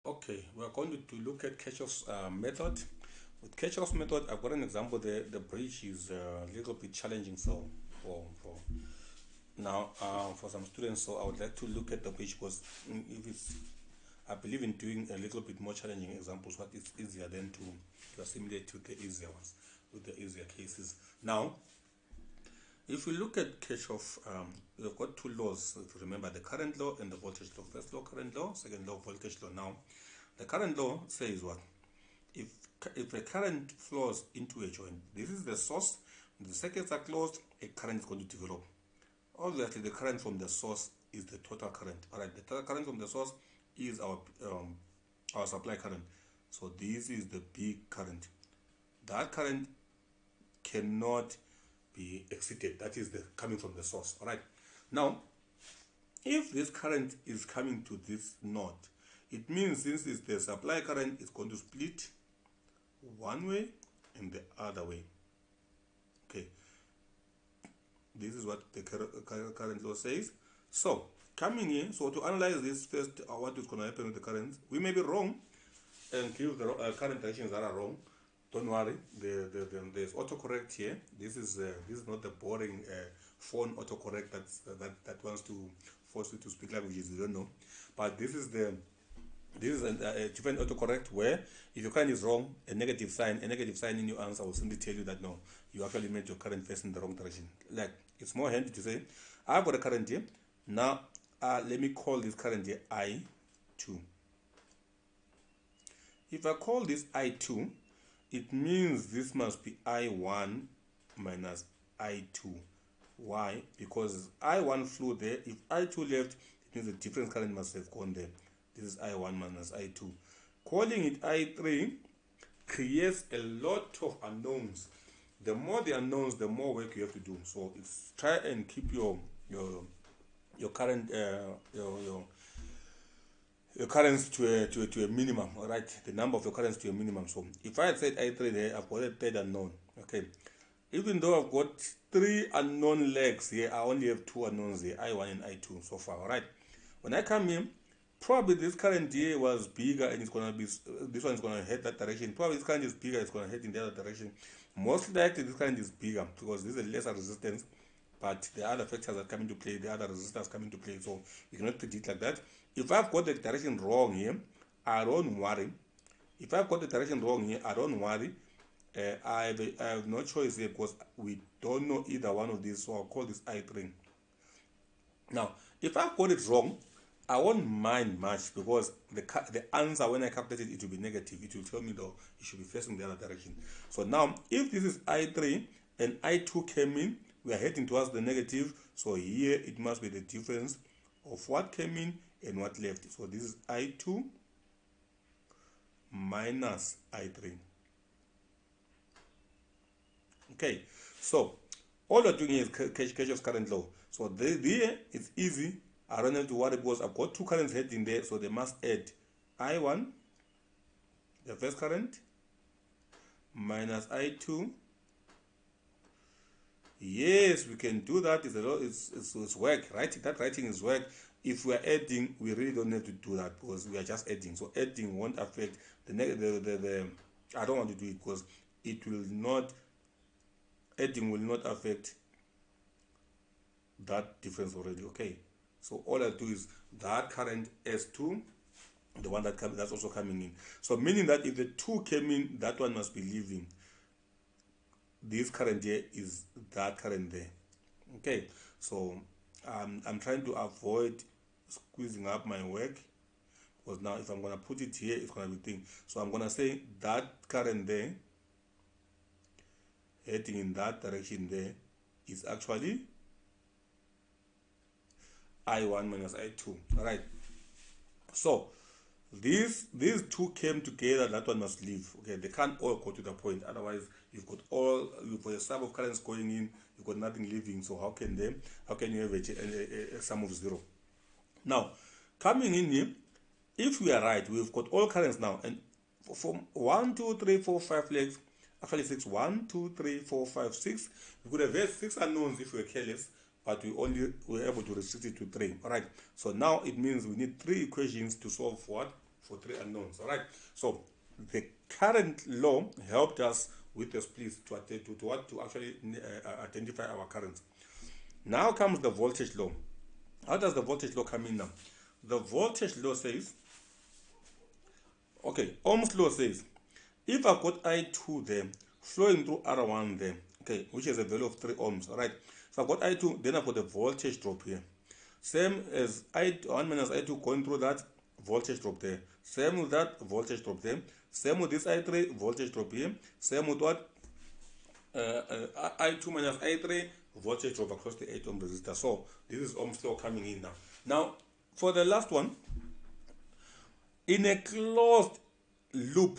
Okay, we're going to look at Kirchhoff's method. With Kirchhoff's method, I've got an example there. The bridge is a little bit challenging, so for now, for some students, so I would like to look at the bridge because if it's, I believe in doing a little bit more challenging examples, what is easier than to assimilate to the easier ones, with the easier cases. Now, if we look at Kirchhoff, we've got two laws. If you remember, the current law and the voltage law. First law, current law. Second law, voltage law. Now, the current law says what? If if a current flows into a joint, this is the source. The circuits are closed. A current is going to develop. Obviously, the current from the source is the total current. All right, the total current from the source is our supply current. So this is the big current. That current cannot be exceeded. That is the coming from the source. All right. Now, if this current is coming to this node, it means since it's the supply current is going to split one way and the other way. Okay. This is what the current law says. So coming in, so to analyze this first, what is going to happen with the current? We may be wrong and give the current directions that are wrong. Don't worry, there's autocorrect here. This is not the boring phone autocorrect that wants to force you to speak languages you don't know. But this is a different autocorrect where if your current is wrong, a negative sign in your answer will simply tell you that no, you actually made your current face in the wrong direction. Like, it's more handy to say, I've got a current here. Now, let me call this current here I2. If I call this I2, it means this must be I1 minus I2. Why? Because I1 flew there. If I2 left, it means the difference current must have gone there. This is I1 minus I2. Calling it I3 creates a lot of unknowns. The more the unknowns, the more work you have to do. So it's try and keep your current your currents to a minimum. All right, the number of your currents to a minimum. So if I had said I3 there, I've got a third unknown. Okay, even though I've got three unknown legs here, I only have two unknowns here, I1 and I2 so far. All right, when I come in, probably this current here was bigger and it's gonna be, this one is gonna head that direction. Probably this current is bigger, it's gonna head in the other direction. Most likely this current is bigger because this is a lesser resistance, but the other factors are coming to play, the other resistors coming to play, so you cannot predict like that. If I've got the direction wrong here, I don't worry. If I've got the direction wrong here, I don't worry. I have no choice here because we don't know either one of these, so I'll call this I3. Now, if I've got it wrong, I won't mind much because the answer, when I calculate it, it will be negative. It will tell me though it should be facing the other direction. So now, if this is I3 and I2 came in, we are heading towards the negative. So here it must be the difference of what came in and what left. So this is I2 minus I3. Okay, so all we're doing is Kirchhoff's current law. So there it's easy. I don't have to worry because I've got two currents heading there, so they must add I1, the first current, minus I2. Yes, we can do that. It's work. Writing, that writing is work. If we are adding, we really don't have to do that because we are just adding. So adding won't affect the I don't want to do it because it will not, adding will not affect that difference already. Okay, so all I do is that current S2, the one that's also coming in. So meaning that if the two came in, that one must be leaving. This current here is that current there. Okay, so I'm trying to avoid squeezing up my work because now if I'm going to put it here, it's going to be thing. So I'm going to say that current there heading in that direction there is actually I1 minus I2. All right, so these two came together, that one must leave. Okay, they can't all go to the point, otherwise you've got a sum of currents going in, you've got nothing leaving. So how can you have a sum of zero? Now coming in here, if we are right, we've got all currents now, and from 1 2 3 4 5 legs, actually 6, 1 2 3 4 5 6, we could have had 6 unknowns if we were careless, but we only were able to restrict it to 3. All right, so now it means we need 3 equations to solve what? for 3 unknowns. All right. So the current law helped us with the splits to actually identify our currents. Now comes the voltage law. How does the voltage law come in now? The voltage law says, okay, Ohm's law says, if I got I2 there, flowing through R1 there, okay, which is a value of 3 ohms, all right? So I've got I2, then I've got the voltage drop here. Same as I1 minus I2 going through that voltage drop there. Same with that voltage drop there. Same with this I3 voltage drop here. Same with what? I2 minus I3 voltage drop across the 8 ohm resistor. So this is Ohm's law coming in now. Now, for the last one, in a closed loop,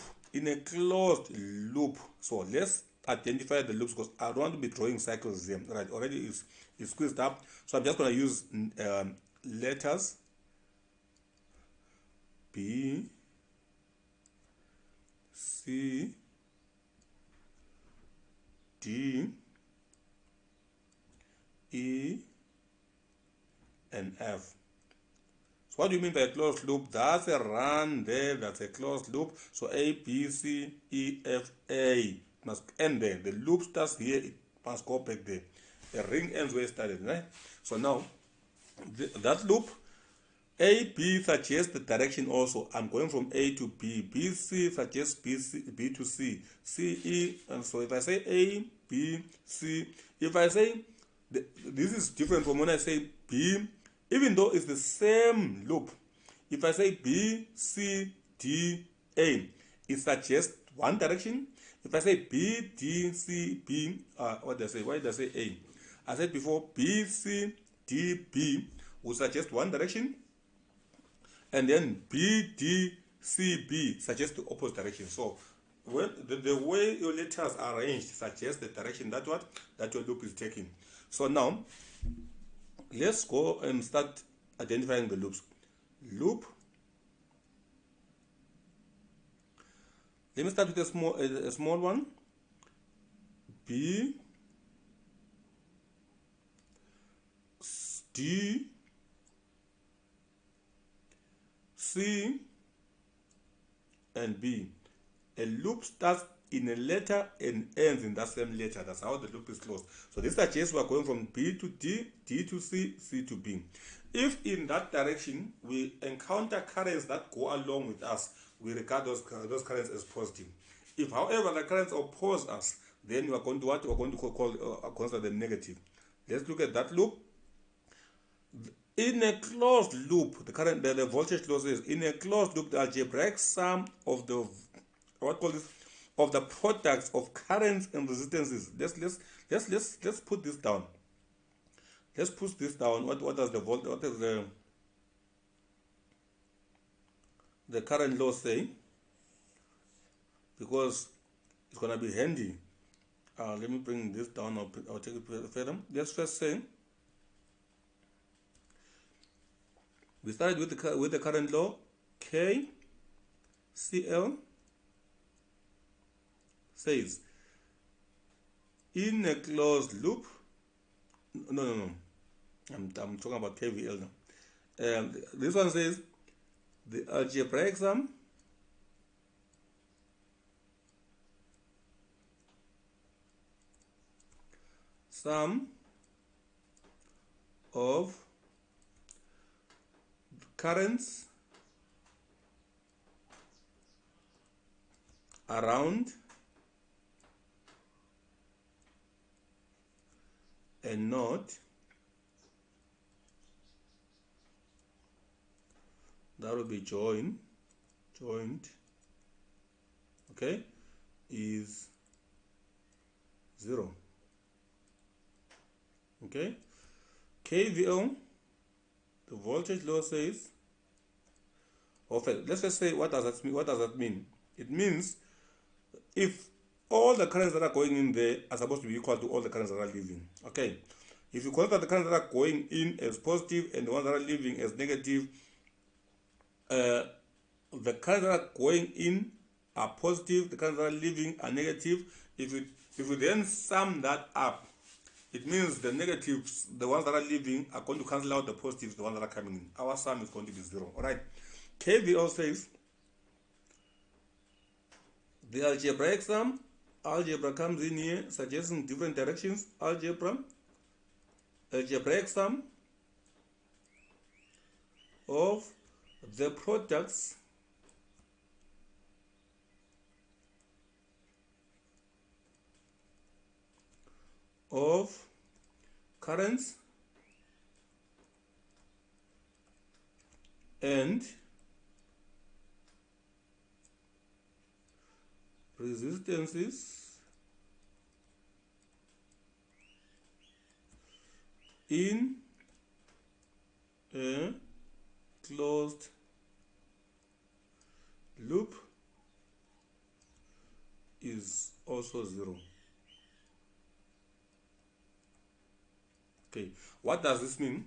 so let's identify the loops because I don't want to be drawing cycles here. Right, already it's squeezed up. So I'm just going to use letters B, C, D, E, and F. So what do you mean by a closed loop? That's a run there, that's a closed loop. So A, B, C, E, F, A must end there. The loop starts here, it must go back there. The ring ends where it started, right? So now, that loop, A, B suggests the direction also. I'm going from A to B. B, C suggests B to C. C, E, and so if I say A, B, C, if I say, this is different from when I say B, even though it's the same loop. If I say B, C, D, A, it suggests one direction. If I say B, D, C, B, what did I say? Why did I say A? I said before B, C, D, B will suggest one direction. And then B, D, C, B suggests the opposite direction. So when the way your letters are arranged suggests the direction that your loop is taking. So now, let's go and start identifying the loops. Loop. Let me start with a small one. B, D, C, and B. A loop starts in a letter and ends in that same letter. That's how the loop is closed. So this suggests we are going from B to D, D to C, C to B. If in that direction we encounter currents that go along with us, we regard those currents as positive. If, however, the currents oppose us, then we are going to what we are going to consider the negative. Let's look at that loop. In a closed loop, the voltage law says in a closed loop, the algebraic sum of the of the products of currents and resistances. Let's put this down. Let's put this down. What does the current law say? Because it's gonna be handy. Let me bring this down. I'll take it further. Let's first say we started with the current law. KCL says in a closed loop. No. I'm talking about KVL now. This one says the algebraic sum of currents around a node that will be joined, okay, is 0. Okay, KVL, the voltage law says, let's just say, what does that mean? It means if all the currents that are going in there are supposed to be equal to all the currents that are leaving. Okay, if you consider the currents that are going in as positive and the ones that are leaving as negative, the currents that are going in are positive, the currents that are leaving are negative. If you then sum that up, it means the negatives, the ones that are leaving, are going to cancel out the positives, the ones that are coming in. Our sum is going to be 0. All right. KVL says The algebra comes in here, suggesting different directions. Algebraic sum of the products of currents and resistances in a closed loop is also 0. Okay, what does this mean?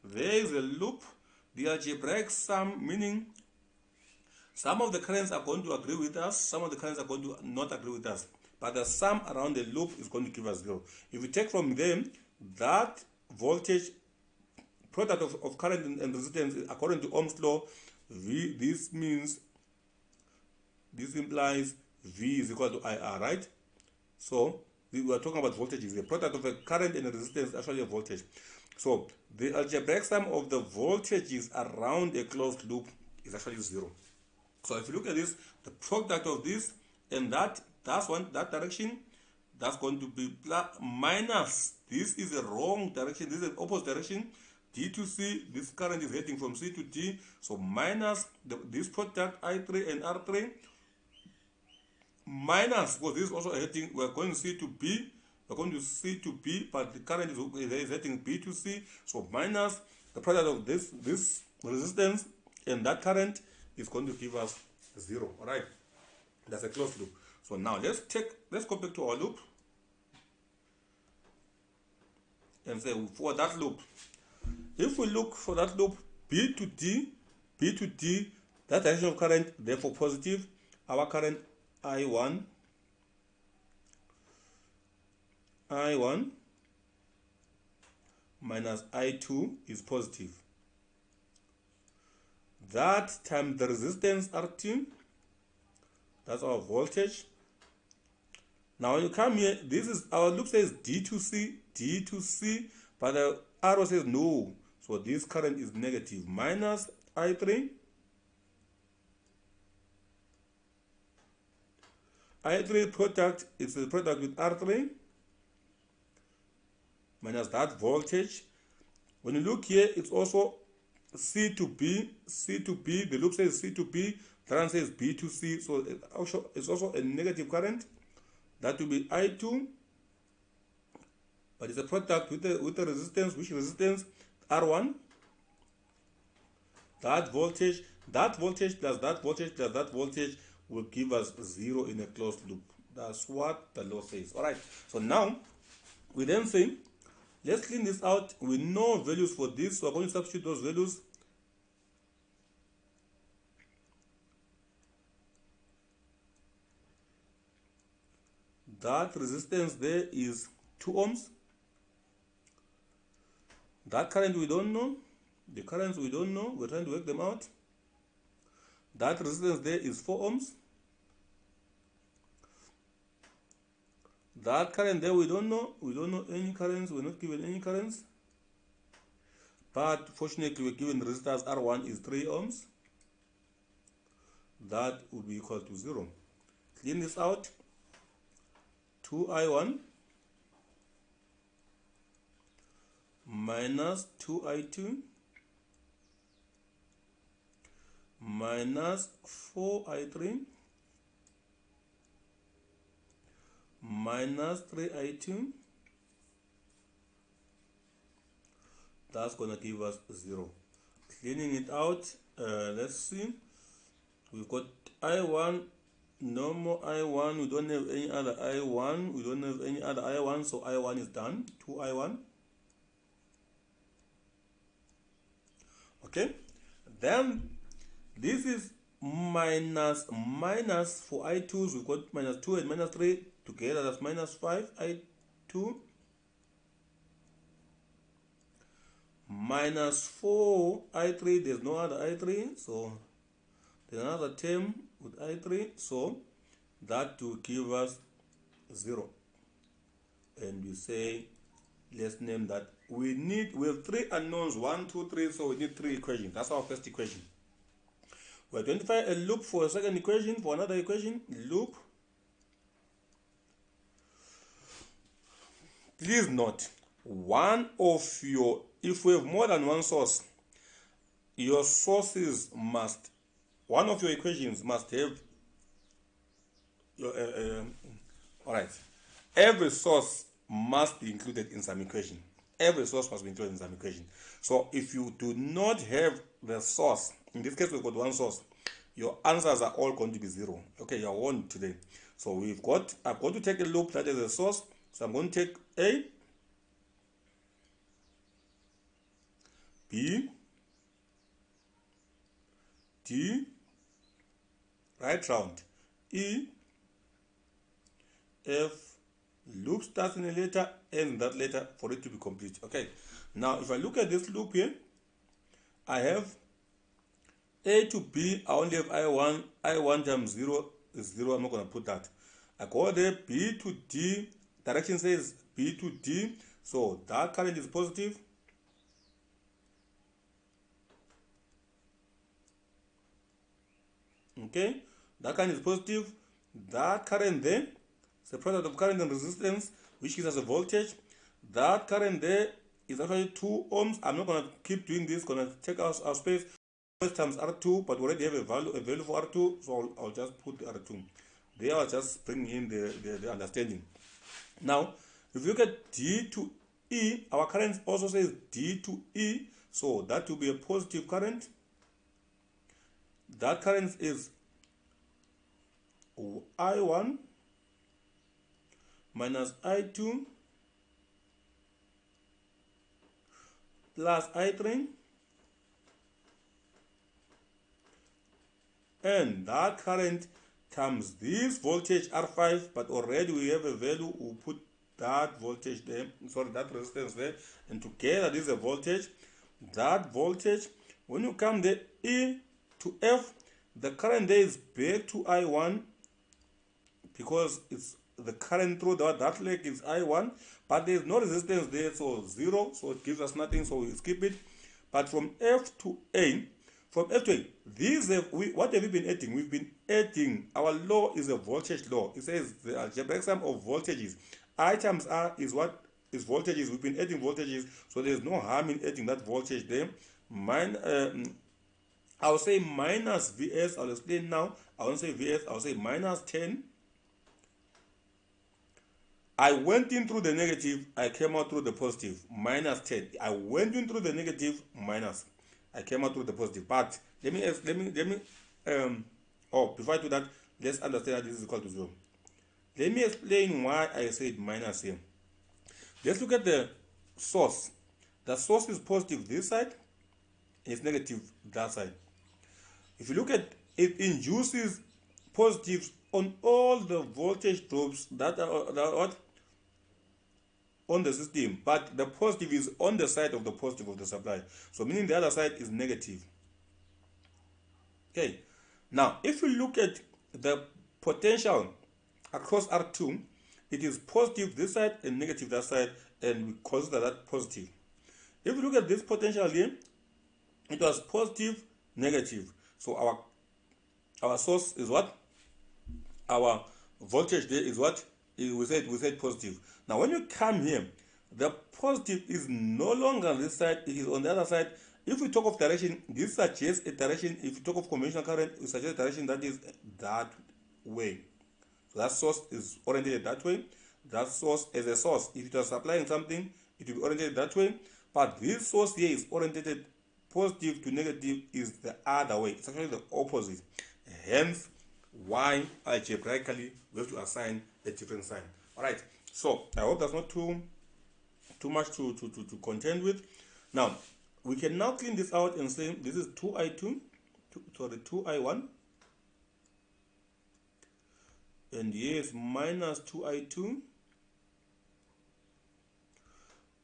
There is a loop, the algebraic sum, meaning some of the currents are going to agree with us, some of the currents are going to not agree with us, but the sum around the loop is going to give us 0. If we take from them that voltage product of current and resistance according to Ohm's law, this implies V is equal to IR, right? So we are talking about voltages. The product of a current and a resistance is actually a voltage. So the algebraic sum of the voltages around a closed loop is actually 0. So if you look at this, the product of this and that direction, that's going to be plus minus. This is a wrong direction. This is an opposite direction. D to C, this current is heading from C to D. So minus this product I3 and R3. Minus, because this is also heading, we're going C to B. We're going to C to B, but the current is heading B to C. So minus the product of this resistance and that current is going to give us 0. All right, that's a closed loop. So now let's go back to our loop and say for that loop, if we look for that loop B to D, that direction of current, therefore positive, our current I1 minus I2 is positive. That times the resistance RT, that's our voltage. Now when you come here, this is our loop says D to C, but the arrow says no. So this current is negative. Minus I3 product is the product with R3 minus that voltage. When you look here, it's also C to B. The loop says C to B, the one says B to C. So it's also a negative current. That will be I2, but it's a product with the resistance. Which resistance? R1. That voltage plus that voltage will give us 0 in a closed loop. That's what the law says. All right. So now we then say, let's clean this out. We know values for this, so I'm going to substitute those values. That resistance there is 2 ohms. That current we don't know. The currents we don't know. We're trying to work them out. That resistance there is 4 ohms. That current there we don't know. We don't know any currents. We're not given any currents. But fortunately, we're given resistance R1 is 3 ohms. That would be equal to 0. Clean this out. 2I1 minus 2I2 minus 4I3 minus 3I2, that's gonna give us 0. Cleaning it out, let's see. We've got I1, no more I1, we don't have any other I1, so I1 is done. 2I1. Okay, then this is minus for I2s. We've got minus 2 and minus 3 together, that's minus 5 I2 minus 4 I3. There's no other I3, so there's another term with I3, so that will give us 0. And we say, let's name that. We have 3 unknowns, 1, 2, 3, so we need 3 equations. That's our first equation. We identify a loop for a second equation, for another equation, loop. Please note, if we have more than one source, your sources must, one of your equations must have, alright, every source must be included in some equation. Every source must be included in some equation. So if you do not have the source, in this case we've got one source, your answers are all going to be 0. Okay, you're won today. So I'm going to take a loop that is a source. So I'm going to take A, B, D, right round, E, F, loop starts in a letter, ends in that letter for it to be complete. Okay, now if I look at this loop here, I have A to B, I only have I1 times 0 is 0, I'm not going to put that. I go there, B to D, direction says B to D, so that current is positive. Okay, that current is positive. That current there, the product of current and resistance, which gives us a voltage. That current there is actually 2 ohms. I'm not going to keep doing this, going to take our space times R2, but we already have a value for R2, so I'll just put R2. There I'll just bring in the understanding. Now, if you look at D to E, our current also says D to E, so that will be a positive current. That current is I1 minus I2 plus I3, and that current times this voltage R5, but already we have a value, we'll put that voltage there, sorry, that resistance there, and together this is a voltage. That voltage, when you come the E to F, the current there is back to I1 because it's the current through that leg is I1, but there is no resistance there, so 0, so it gives us nothing, so we skip it. But from F to A, what have we been adding? We've been adding, our law is a voltage law. It says the algebraic sum of voltages. I times R is what is voltages. We've been adding voltages, so there's no harm in adding that voltage there. I'll say minus Vs, I'll explain now. I won't say Vs, I'll say minus 10. I went in through the negative, I came out through the positive, minus 10. I went in through the negative, minus. I came out through the positive. But before I do that, let's understand that this is equal to 0. Let me explain why I said minus here. Let's look at the source. The source is positive this side, it's negative that side. If you look at it, induces positives on all the voltage drops that are on the system, but the positive is on the side of the positive of the supply, so meaning the other side is negative. Okay, now if you look at the potential across R2, it is positive this side and negative that side, and we consider that positive. If you look at this potential here, it was positive, negative, so our source is what? Our voltage there is what? We said positive. Now when you come here, the positive is no longer on this side, it is on the other side. If we talk of direction, this suggests a direction. If you talk of conventional current, it suggests a direction that is that way. So that source is oriented that way. That source as a source, if it was supplying something, it will be oriented that way. But this source here is oriented positive to negative, is the other way. It's actually the opposite. Hence, why algebraically we have to assign a different sign. Alright, so I hope that's not too much to contend with. Now, we can now clean this out and say this is 2i2, 2i1, and here is minus 2i2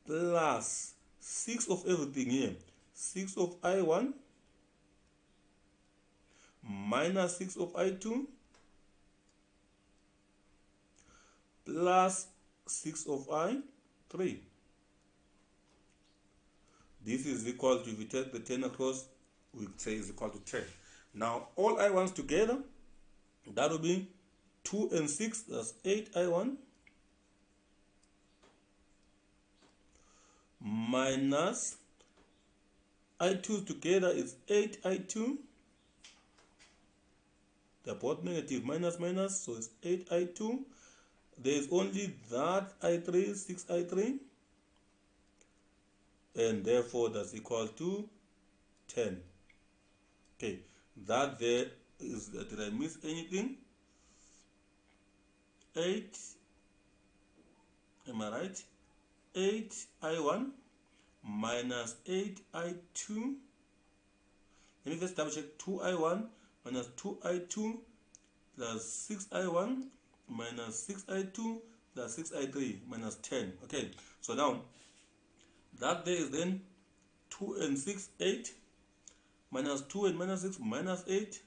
plus 6 of everything here, 6 of I1 minus 6 of I2 plus 6 of I3. This is equal to, if you take the 10 across, we say is equal to 10. Now all I1s together, that will be 2 and 6, that's 8 I1 minus I2 together is 8 I2. They're both negative, minus minus, so it's 8 I2. There is only that I3, 6 I3, and therefore that's equal to 10. Okay, that there is, did I miss anything? 8, am I right? 8 I1 minus 8 I2. Let me just double check. 2 I1 minus 2 I2 plus 6 I1 minus 6 I2 plus 6 I3 minus 10. Okay, so now that there is then 2 and 6, 8, minus 2 and minus 6, minus 8,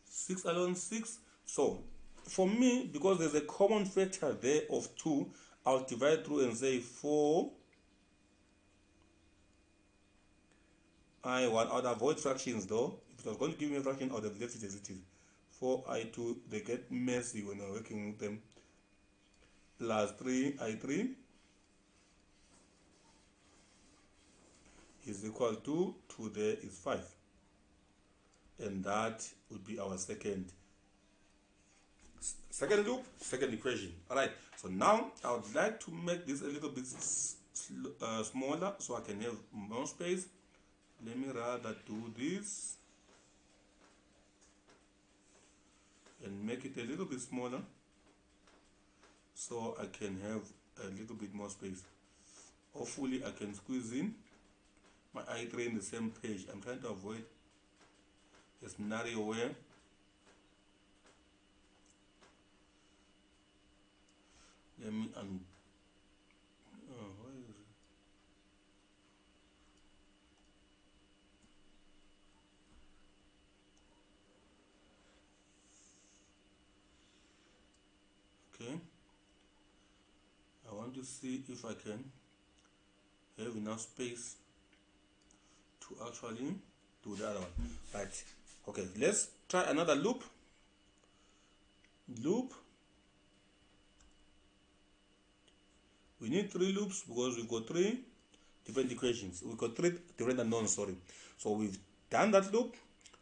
6 alone 6. So for me, because there's a common factor there of 2, I'll divide through and say 4 I1. I'll avoid fractions though. If it was going to give me a fraction, I would have left it as it is. 4 I2, they get messy when I'm working with them, plus 3 I3 is equal to 2 there is 5. And that would be our second loop, second equation. Alright, so now I would like to make this a little bit smaller so I can have more space. Let me rather do this and make it a little bit smaller so I can have a little bit more space. Hopefully I can squeeze in my I3 in the same page. I'm trying to avoid a scenario where let me where is it? Okay, I want to see if I can have enough space to actually do the other one. Right, okay, let's try another loop. We need 3 loops because we've got 3 different equations. We've got 3 different unknowns, sorry. So we've done that loop.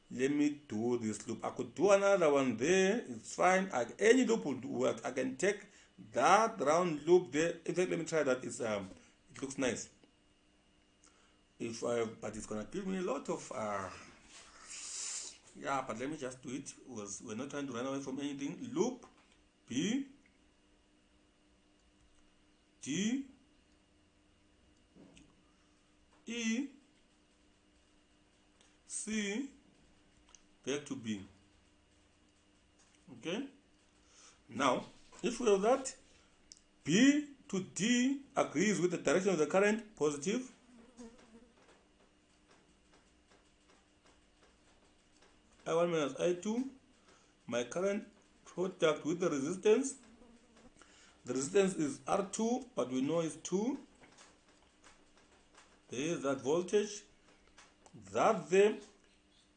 Let me do this loop. I could do another one there, it's fine. Any loop will work. I can take that round loop there. In fact, let me try that. It looks nice. But it's gonna give me a lot of yeah, but let me just do it. We're not trying to run away from anything. Loop B D E C back to B. Okay, now if we have that, B to D agrees with the direction of the current, positive. I1 minus I2, my current product with the resistance. The resistance is R2, but we know it's 2. There is that voltage. That the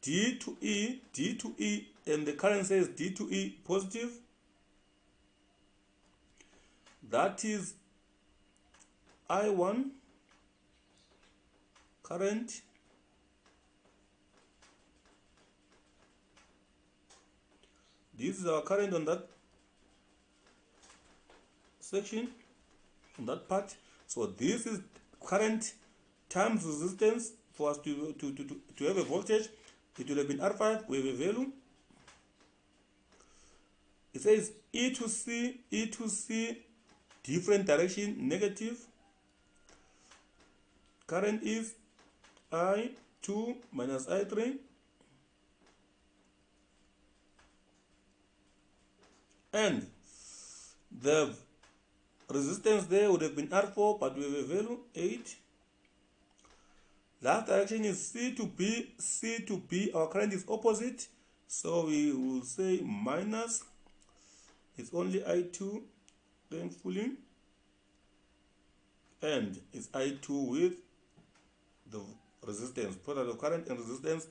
D to E, and the current says D to E positive. That is I1 current This is our current on that section, on that part. So this is current times resistance. For us to have a voltage, it will have been R5. We have a value. It says E to C, different direction, negative. Current is I2 minus I3. And the resistance there would have been R4, but we have a value 8. Last direction is C to B. C to B, our current is opposite, so we will say minus. It's only I2 thankfully, and is I2 with the resistance, product of current and resistance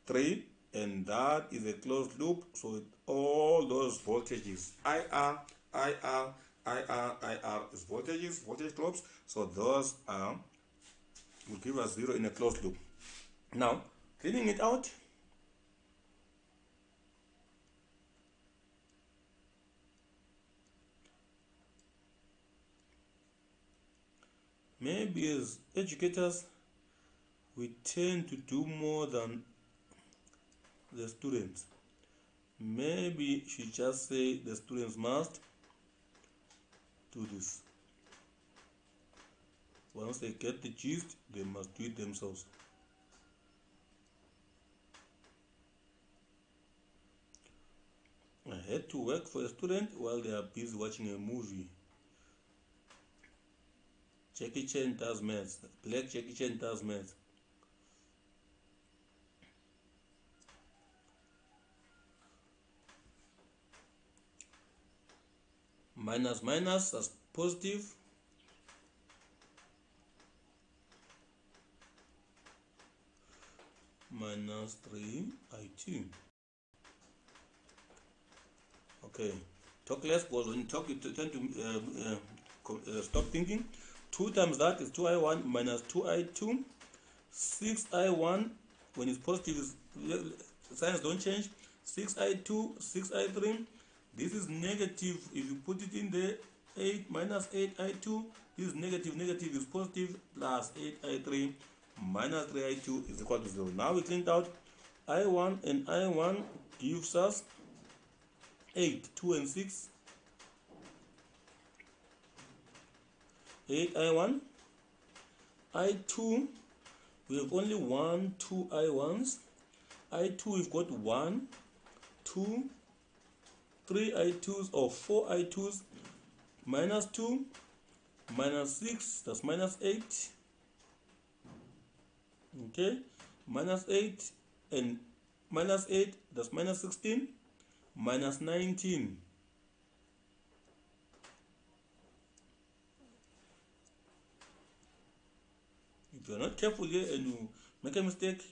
3, and that is a closed loop. So all those voltages, IR is voltages, voltage drops. So those will give us 0 in a closed loop. Now, cleaning it out, maybe as educators, we tend to do more than the students. Maybe she just say the students must do this. Once they get the gist, they must do it themselves. I had to work for a student while they are busy watching a movie. Jackie Chan does maths. Black Jackie Chan does maths. Minus minus, that's positive. Minus 3I2. Okay. Talk less, because when you talk, you tend to stop thinking. 2 times that is 2I1 minus 2I2. 6I1, when it's positive, signs don't change. 6I2, 6I3. This is negative. If you put it in there, 8 minus 8I2. This is negative. Negative is positive, plus 8I3 minus 3I2 is equal to 0. Now we cleaned out I1, and I1 gives us 8, 2 and 6. 8I1. I2, we have only 1, 2 I1s. I2, we've got 1, 2, 3 I2s, or 4 I2s. Minus 2, minus 6, that's minus 8. Okay, minus 8, and minus 8, that's minus 16, minus 19. If you're not careful here and you make a mistake,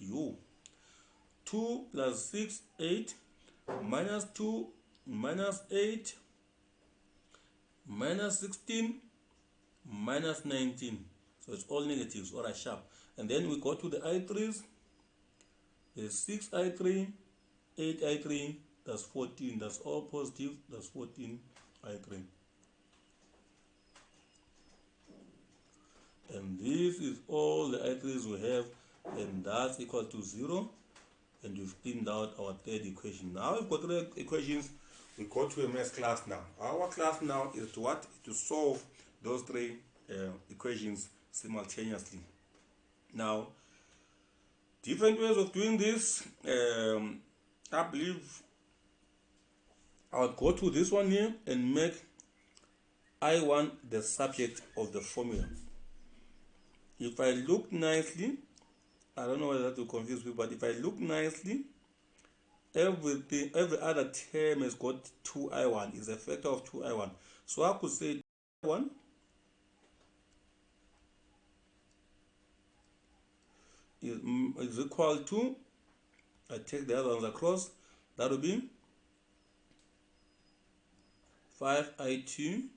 2 plus 6, 8, minus 2, minus 8, minus 16, minus 19. So it's all negatives, or a sharp. And then we go to the I3s. There's 6I3, 8I3, that's 14. That's all positive, that's 14I3. And this is all the I3s we have, and that's equal to 0. And we've cleaned out our third equation. Now we've got 3 equations. We go to a math class now. Our class now is to what? To solve those 3 equations simultaneously. Now, different ways of doing this. I believe I'll go to this one here and make I1 the subject of the formula. If I look nicely, I don't know whether that will confuse people, but if I look nicely, every other term has got 2I1, is a factor of 2I1. So I could say 2I1 is equal to, I take the other ones across, that will be 5I2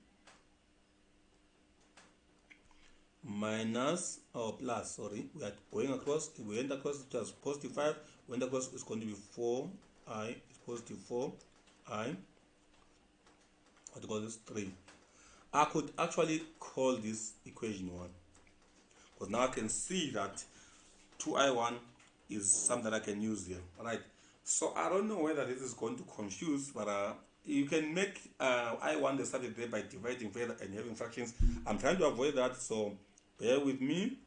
minus, or plus, sorry, we are going across, we went across, it was positive 5, went across, it's going to be 4I, it's positive 4I, what do you call this, 3. I could actually call this equation 1, because now I can see that 2I1 is something that I can use here. Alright, so I don't know whether this is going to confuse, but you can make I1 the subject there by dividing further and having fractions. I'm trying to avoid that, so bear with me.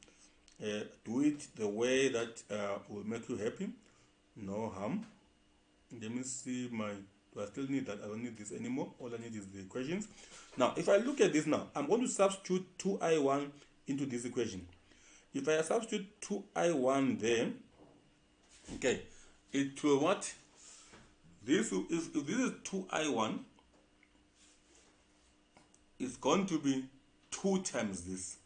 Do it the way that will make you happy. No harm. Let me see do I still need that? I don't need this anymore. All I need is the equations. Now, if I look at this now, I'm going to substitute 2I1 into this equation. If I substitute 2I1 there, okay, it will what? This will, if this is 2I1, is going to be 2 times this.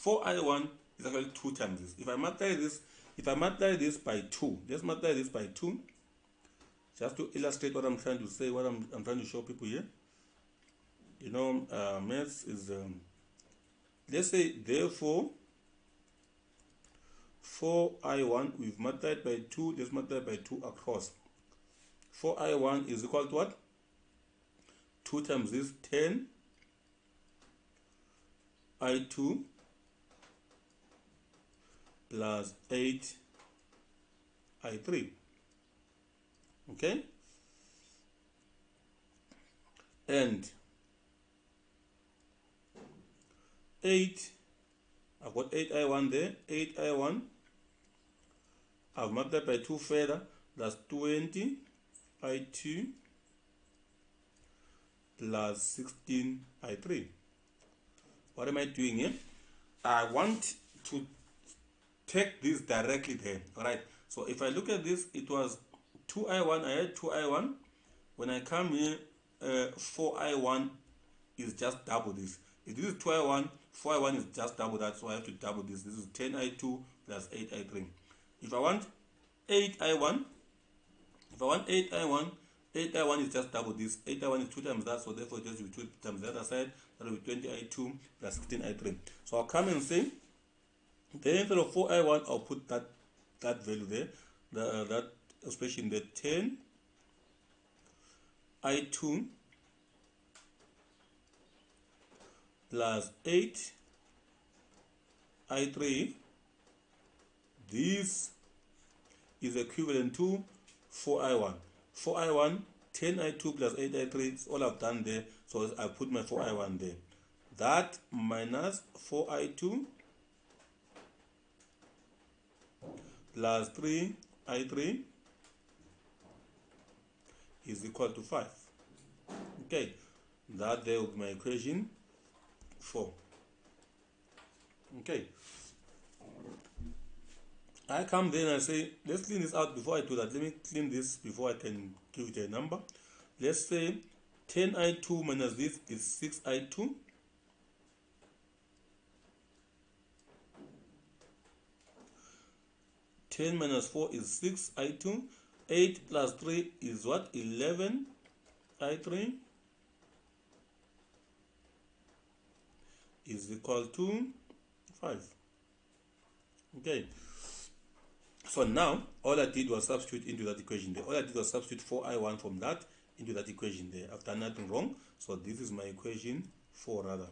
4i1 is actually 2 times this. If I multiply this by 2, let's multiply this by 2, just to illustrate what I'm trying to say, what I'm trying to show people here. You know, maths is, let's say, therefore, 4i1, we've multiplied by 2, let's multiply by 2 across. 4i1 is equal to what? 2 times this, 10 I2 plus 8 I3. Okay? And 8, I've got 8i1 there, 8i1, I've multiplied by 2 further, that's 20 I2 plus 16 I3. What am I doing here? I want to take this directly there. Alright, so if I look at this, it was 2i1, I had 2i1. When I come here, 4i1 is just double this. If this is 2i1, 4i1 is just double that, so I have to double this. This is 10i2 plus 8i3. If I want 8i1, 8i1 is just double this. 8i1 is 2 times that, so therefore it has to be 2 times the other side. That will be 20i2 plus 16i3. So I'll come and say, then instead of 4i1, I'll put that value there, that expression there, 10i2 plus 8i3. This is equivalent to 4i1. 4i1, 10i2 plus 8i3 is all I've done there, so I put my 4i1 there. That minus 4i2 plus 3i3 is equal to 5. Okay, that there will be my equation 4. Okay, I come then and I say, let's clean this out. Before I do that, let me clean this before I can give it a number. Let's say 10i2 minus this is 6i2. 10 minus 4 is 6i2. 8 plus 3 is what? 11i3 is equal to 5. Okay. So now, all I did was substitute into that equation there. All I did was substitute 4i1 from that into that equation there. I've done nothing wrong. So this is my equation 4 rather.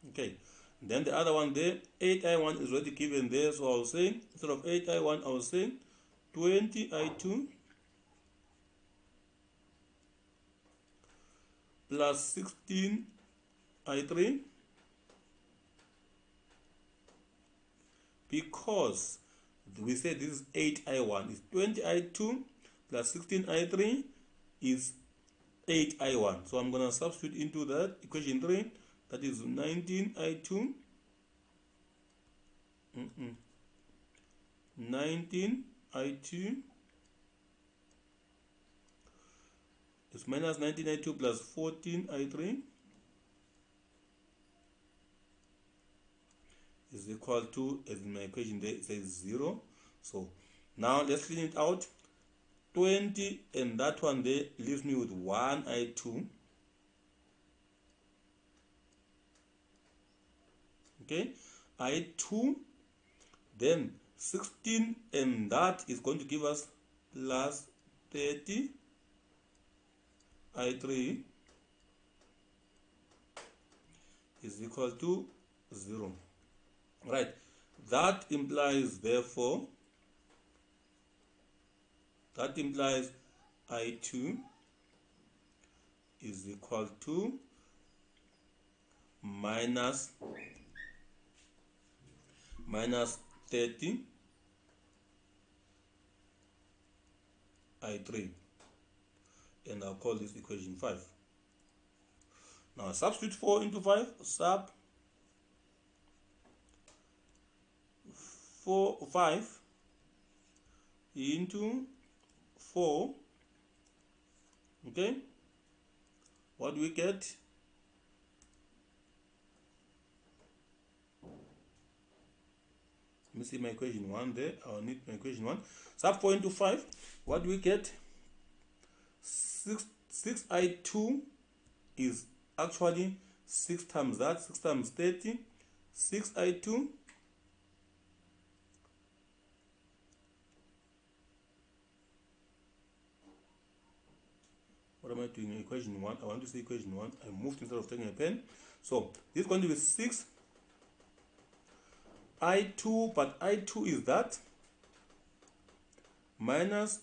Okay. Then the other one there, 8i1 is already given there. So I'll say, instead of 8i1, I'll say 20i2 plus 16i3, because we say this is 8i1 is 20i2 plus 16i3 is 8i1. So I'm going to substitute into that equation 3, that is 19i2 19i2 is minus 19i2 plus 14i3 is equal to, as in my equation there, it says 0. So now let's clean it out. 20 and that one there leaves me with 1i2. Okay, i2, then 16 and that is going to give us plus 30 i3 is equal to 0. Right, that implies therefore, that implies i2 is equal to minus 30 i3, and I'll call this equation 5. Now substitute 4 into 5, sub 5 into 4. Okay, what do we get? me see my equation 1 there. I'll need my equation 1. Sub 4 into 5. What do we get? 6i2 is actually 6 times that. 6 times 30. 6i2 what am I doing? Equation 1. I want to say equation 1. I moved instead of taking a pen. So this is going to be 6 I2, but I2 is that minus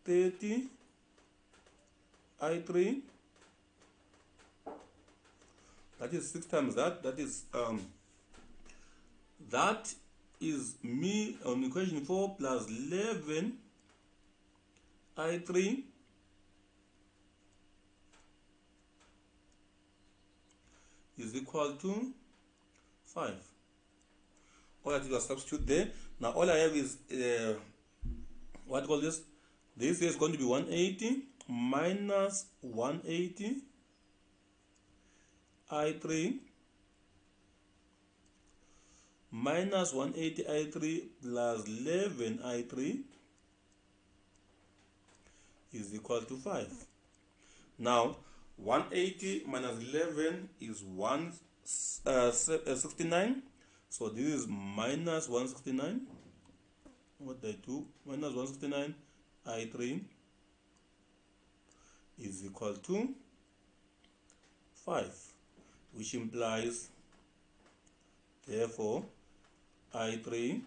30 I3. That is 6 times that. That is me on equation 4 plus 11 I3 is equal to 5. All I did was substitute there. Now all I have is what call this? This is going to be 180 minus 180 I3 minus 180 I3 plus 11 I3 is equal to 5. Now 180 minus 11 is 169. So this is minus 169. What did I do? Minus 169 I3 is equal to 5, which implies therefore I3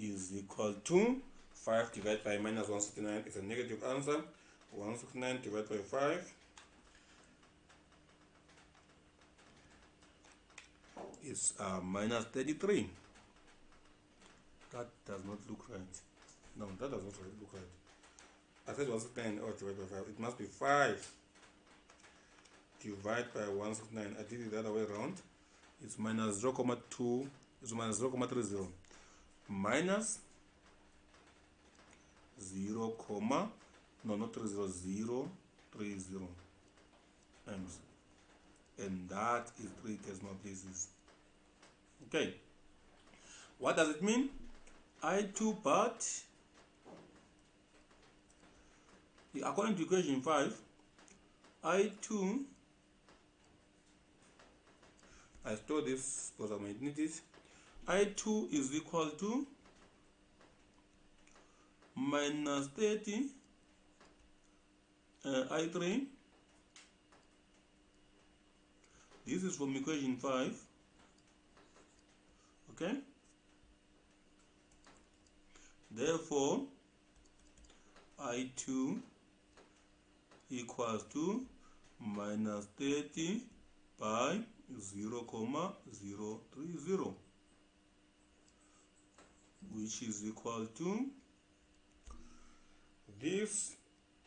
is equal to 5 divided by minus 169 is a negative answer. 169 divided by 5 is minus 33. That does not look right. No, that does not look right. I said 169 or divided by 5. It must be 5 divided by 169. I did it the other way around. It's minus 0,2. It's minus 0,30. Minus 0, no, not 30, 0, 30 times. And that is 3 decimal places. Okay. What does it mean? I2 but according to equation 5, I2, I store this because I might need it. I2 is equal to minus 30 I3. This is from equation 5. Okay. Therefore, I2 equals to minus 30 by 0,030, which is equal to this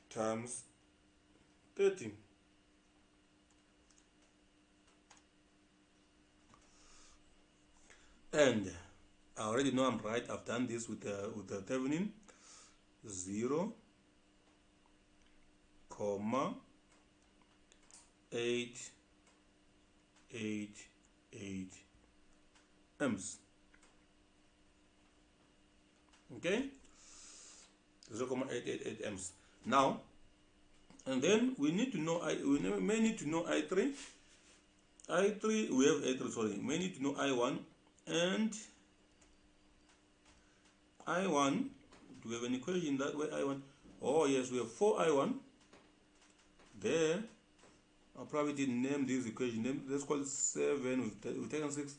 times 30. And I already know I'm right. I've done this with the Thevenin. 0, 8, 8, 8 amps. Okay, 0,888 amps. Now, and then we need to know we may need to know I3. I3 we have I3. Sorry, we may need to know I1 and I1. Do we have an equation that way? I1. Oh yes, we have 4I1. There, I probably didn't name this equation. Let's call it 7. We've taken 6.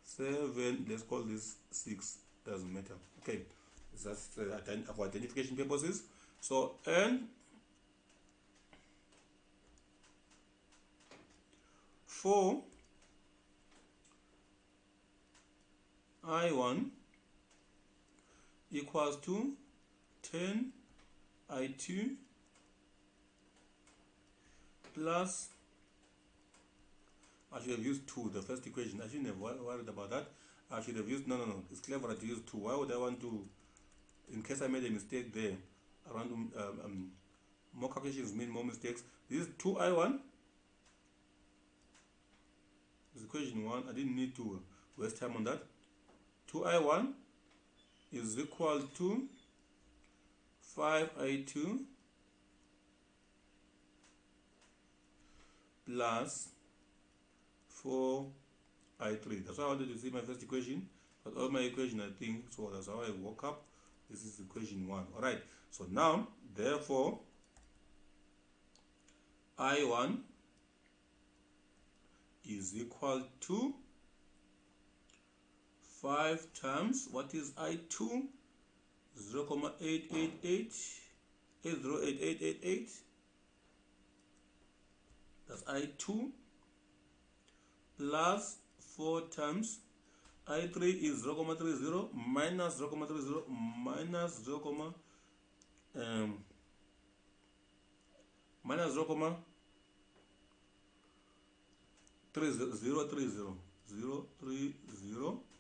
7. Let's call this 6. Doesn't matter. Okay, that's for identification purposes. So and 4 I1 equals to 10 I2 plus, I should have used 2, the first equation. I shouldn't have worried about that. I should have used, no, it's clever to use 2. Why would I want to, in case I made a mistake there, around more calculations mean more mistakes. This is 2I1. This is equation 1. I didn't need to waste time on that. 2I1 is equal to 5I2 plus 4I3. That's how I wanted to see my first equation. But all my equation, I think, so that's how I woke up. This is equation 1. Alright, so now, therefore, I1 is equal to 5 times, what is I2? 0.888, 808888. That's I2 plus 4 times I3 is 0.30 minus 0.30 minus 0, minus 0.3030 030.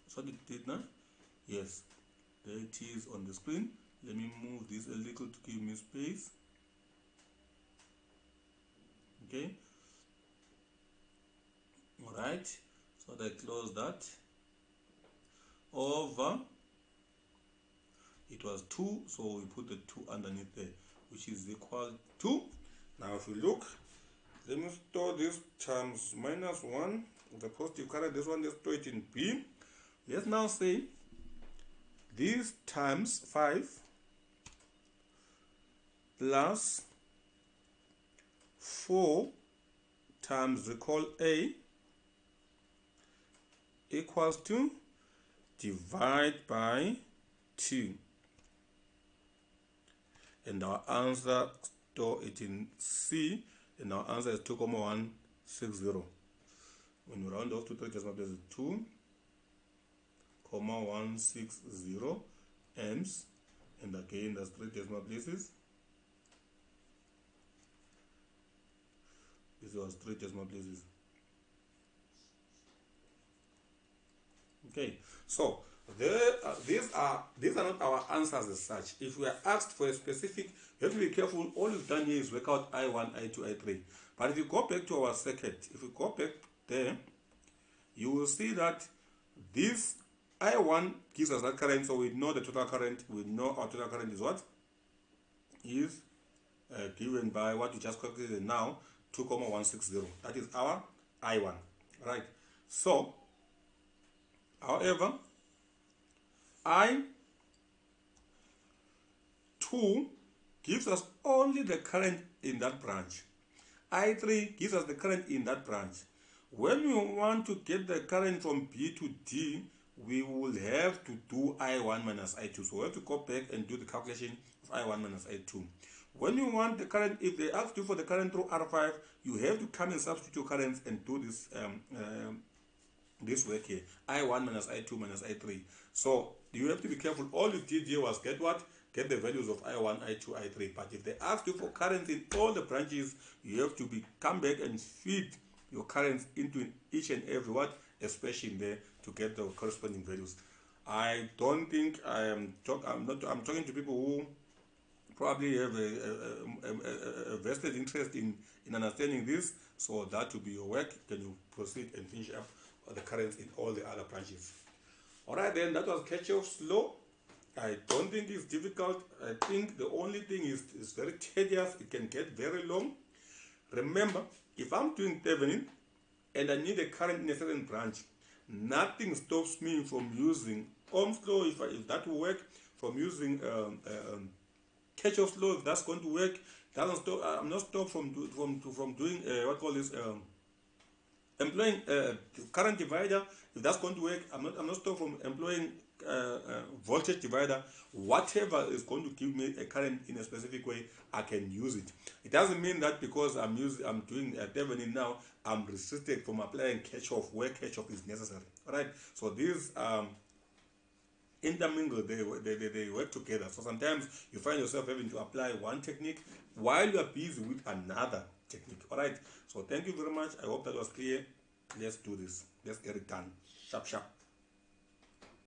So it did now. Yes, there it is on the screen. Let me move this a little to give me space. Okay. All right. So I close that. Over. It was 2, so we put the 2 underneath there, which is equal to. Now, if you look, let me store this times minus 1. The positive current, this one, let's store it in B. Let's now say this times 5 plus 4 times, recall A, equals to divide by 2. And our answer, store it in C, and our answer is 2,160. When you round off to 3 decimal places, 2,160 amps, and again that's 3 decimal places. This was 3 decimal places. Okay, so these are not our answers as such. If we are asked for a specific, you have to be careful. All you've done here is work out I1, I2, I3. But if you go back to our circuit, if you go back there, you will see that this I1 gives us that current, so we know the total current. We know our total current is what? Is given by what we just calculated now, 2,160. That is our I1, right? So, however, I2 gives us only the current in that branch. I3 gives us the current in that branch. When we want to get the current from B to D, we will have to do I1 minus I2. So we have to go back and do the calculation of I1 minus I2. When you want the current, if they ask you for the current through R5, you have to come and substitute currents and do this this work here. I1 minus I2 minus I3. So you have to be careful. All you did here was get what? Get the values of I1, I2, I3. But if they ask you for currents in all the branches, you have to come back and feed your currents into each and every what? Expression there to get the corresponding values. I don't think I'm talking to people who probably have a vested interest in understanding this, so that will be your work. Can you proceed and finish up the currents in all the other branches? Alright, then that was Kirchhoff's law. I don't think it's difficult. I think the only thing is very tedious. It can get very long. Remember, if I'm doing Thevenin and I need a current in a certain branch, nothing stops me from using Ohm's law, if that will work, from using Kirchhoff's law, if that's going to work. Doesn't stop. I'm not stopped from doing what call this employing current divider. If that's going to work, I'm not stopped from employing voltage divider. Whatever is going to give me a current in a specific way, I can use it. It doesn't mean that because I'm doing Thevenin now, I'm restricted from applying Kirchhoff where Kirchhoff is necessary. All right. So these intermingle, they work together. So sometimes you find yourself having to apply one technique while you are busy with another technique. All right. So thank you very much. I hope that was clear. Let's do this. Let's get it done. Sharp, sharp.